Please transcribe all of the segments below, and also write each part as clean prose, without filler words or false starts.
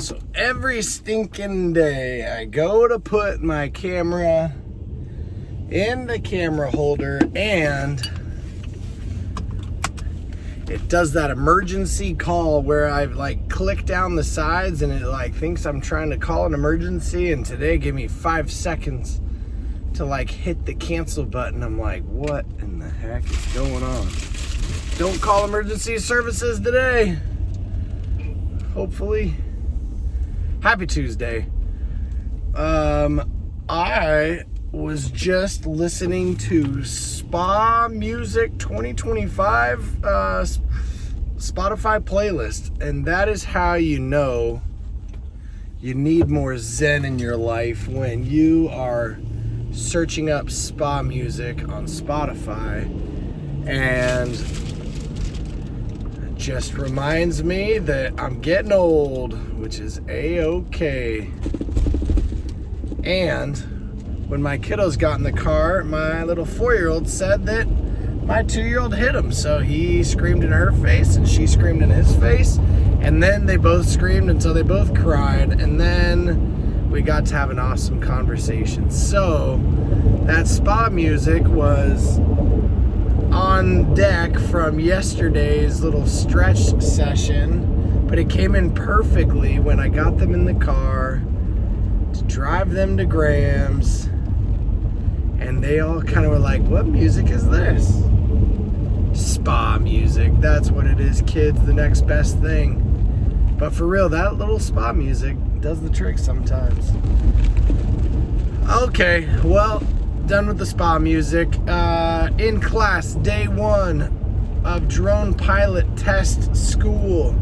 So every stinking day I go to put my camera in the camera holder and it does that emergency call where I've like clicked down the sides and it like thinks I'm trying to call an emergency, and today gave me 5 seconds to like hit the cancel button. I'm like, what in the heck is going on? Don't call emergency services today. Hopefully. Happy Tuesday. I was just listening to Spa Music 2025 Spotify playlist, and that is how you know you need more zen in your life, when you are searching up spa music on Spotify. And it just reminds me that I'm getting old, which is a-okay. And when my kiddos got in the car, my little 4-year-old said that my 2-year-old hit him. So he screamed in her face and she screamed in his face. And then they both screamed until they both cried. And then we got to have an awesome conversation. So that spa music was on deck from yesterday's little stretch session. But it came in perfectly when I got them in the car to drive them to Graham's. And they all kind of were like, what music is this? Spa music. That's what it is, kids. The next best thing. But for real, that little spa music does the trick sometimes. Okay, well, done with the spa music. In class, day 1 of drone pilot test school.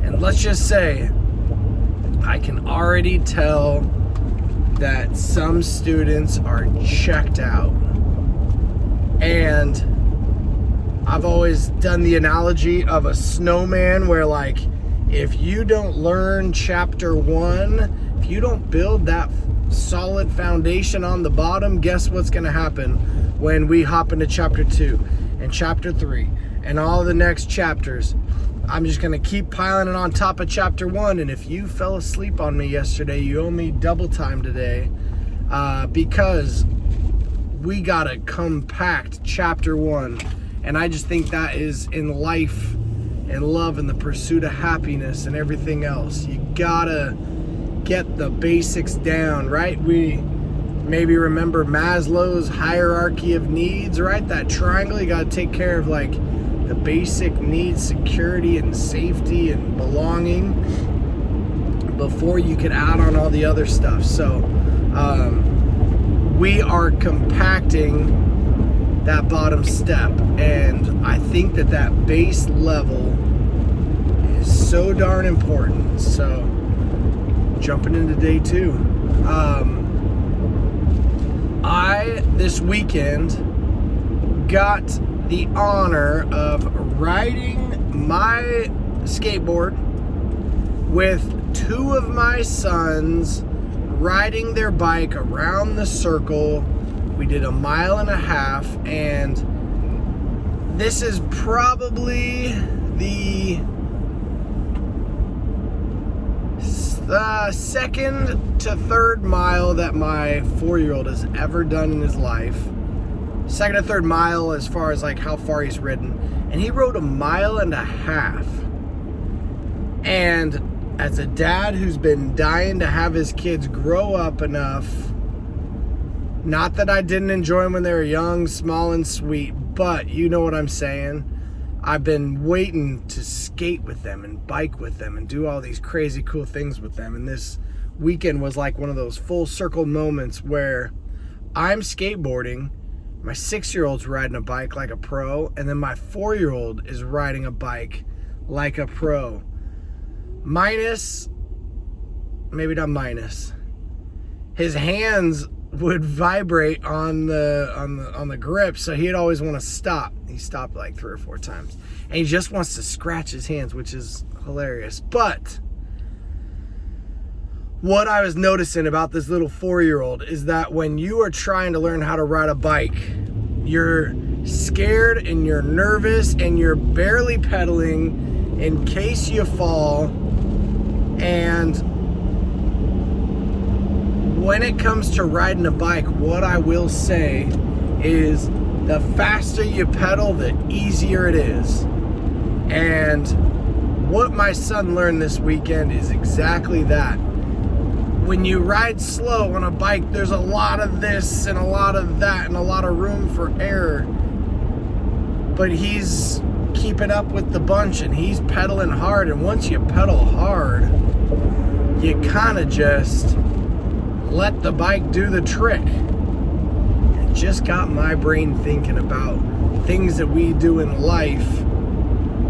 And let's just say, I can already tell that some students are checked out. And I've always done the analogy of a snowman, where like, if you don't learn chapter 1, if you don't build that solid foundation on the bottom, guess what's gonna happen when we hop into chapter 2 and chapter 3 and all the next chapters? I'm just gonna keep piling it on top of chapter 1, and if you fell asleep on me yesterday, you owe me double time today, because we gotta compact chapter 1, and I just think that is in life and love and the pursuit of happiness and everything else. You gotta get the basics down, right? We maybe remember Maslow's hierarchy of needs, right? That triangle, you gotta take care of like the basic needs, security and safety and belonging, before you can add on all the other stuff. So we are compacting that bottom step, and I think that that base level is so darn important. So jumping into day 2, I this weekend got the honor of riding my skateboard with 2 of my sons, riding their bike around the circle. We did 1.5 miles, and this is probably the second to third mile that my 4-year-old has ever done in his life. Second or third mile as far as like how far he's ridden. And he rode 1.5 miles. And as a dad who's been dying to have his kids grow up enough, not that I didn't enjoy them when they were young, small and sweet, but you know what I'm saying. I've been waiting to skate with them and bike with them and do all these crazy cool things with them. And this weekend was like one of those full circle moments where I'm skateboarding, my 6-year-old's riding a bike like a pro, and then my 4-year-old is riding a bike like a pro. Minus, maybe not minus, his hands would vibrate on the grip, so he'd always want to stop. He stopped like 3 or 4 times, and he just wants to scratch his hands, which is hilarious. But what I was noticing about this little 4-year-old is that when you are trying to learn how to ride a bike, you're scared and you're nervous and you're barely pedaling in case you fall. And when it comes to riding a bike, what I will say is the faster you pedal, the easier it is. And what my son learned this weekend is exactly that. When you ride slow on a bike, there's a lot of this and a lot of that and a lot of room for error. But he's keeping up with the bunch and he's pedaling hard. And once you pedal hard, you kind of just let the bike do the trick. It just got my brain thinking about things that we do in life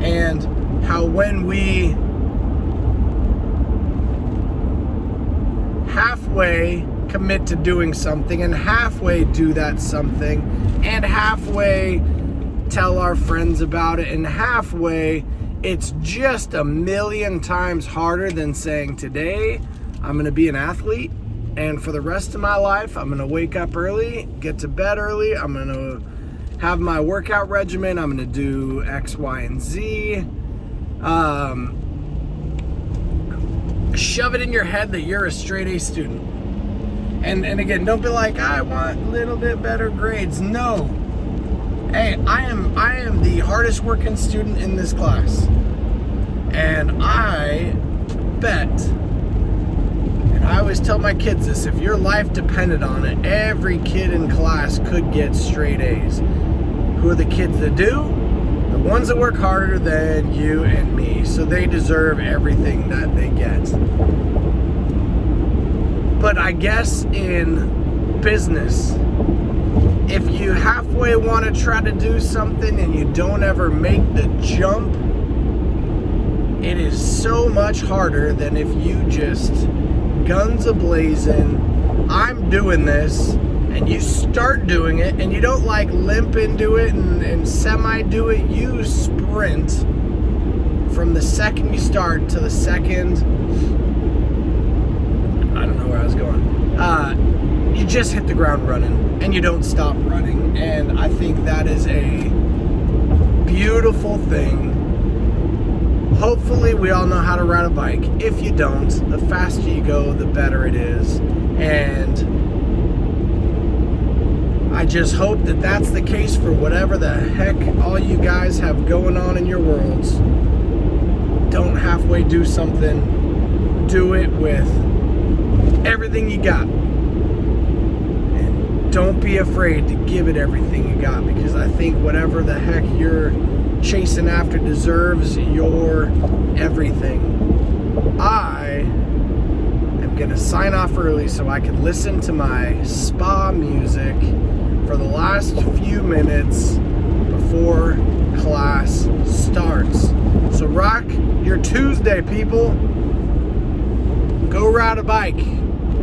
and how when we halfway commit to doing something and halfway do that something and halfway tell our friends about it and halfway, it's just a million times harder than saying, today I'm going to be an athlete and for the rest of my life I'm going to wake up early, get to bed early, I'm going to have my workout regimen, I'm going to do X, Y, and Z. Shove it in your head that you're a straight A student. And again, don't be like, I want a little bit better grades. No. Hey, I am the hardest working student in this class. And I bet, and I always tell my kids this, if your life depended on it, every kid in class could get straight A's. Who are the kids that do? The ones that work harder than you and me, so they deserve everything that they get. But I guess in business, if you halfway want to try to do something and you don't ever make the jump, it is so much harder than if you just guns a-blazing, I'm doing this, and you start doing it, and you don't like limp into it and semi-do it, you sprint from the second you start to the second, I don't know where I was going, you just hit the ground running, and you don't stop running, and I think that is a beautiful thing. Hopefully we all know how to ride a bike. If you don't, the faster you go, the better it is, and I just hope that that's the case for whatever the heck all you guys have going on in your worlds. Don't halfway do something. Do it with everything you got. And don't be afraid to give it everything you got, because I think whatever the heck you're chasing after deserves your everything. I am going to sign off early so I can listen to my spa music for the last few minutes before class starts. So rock your Tuesday, people. Go ride a bike.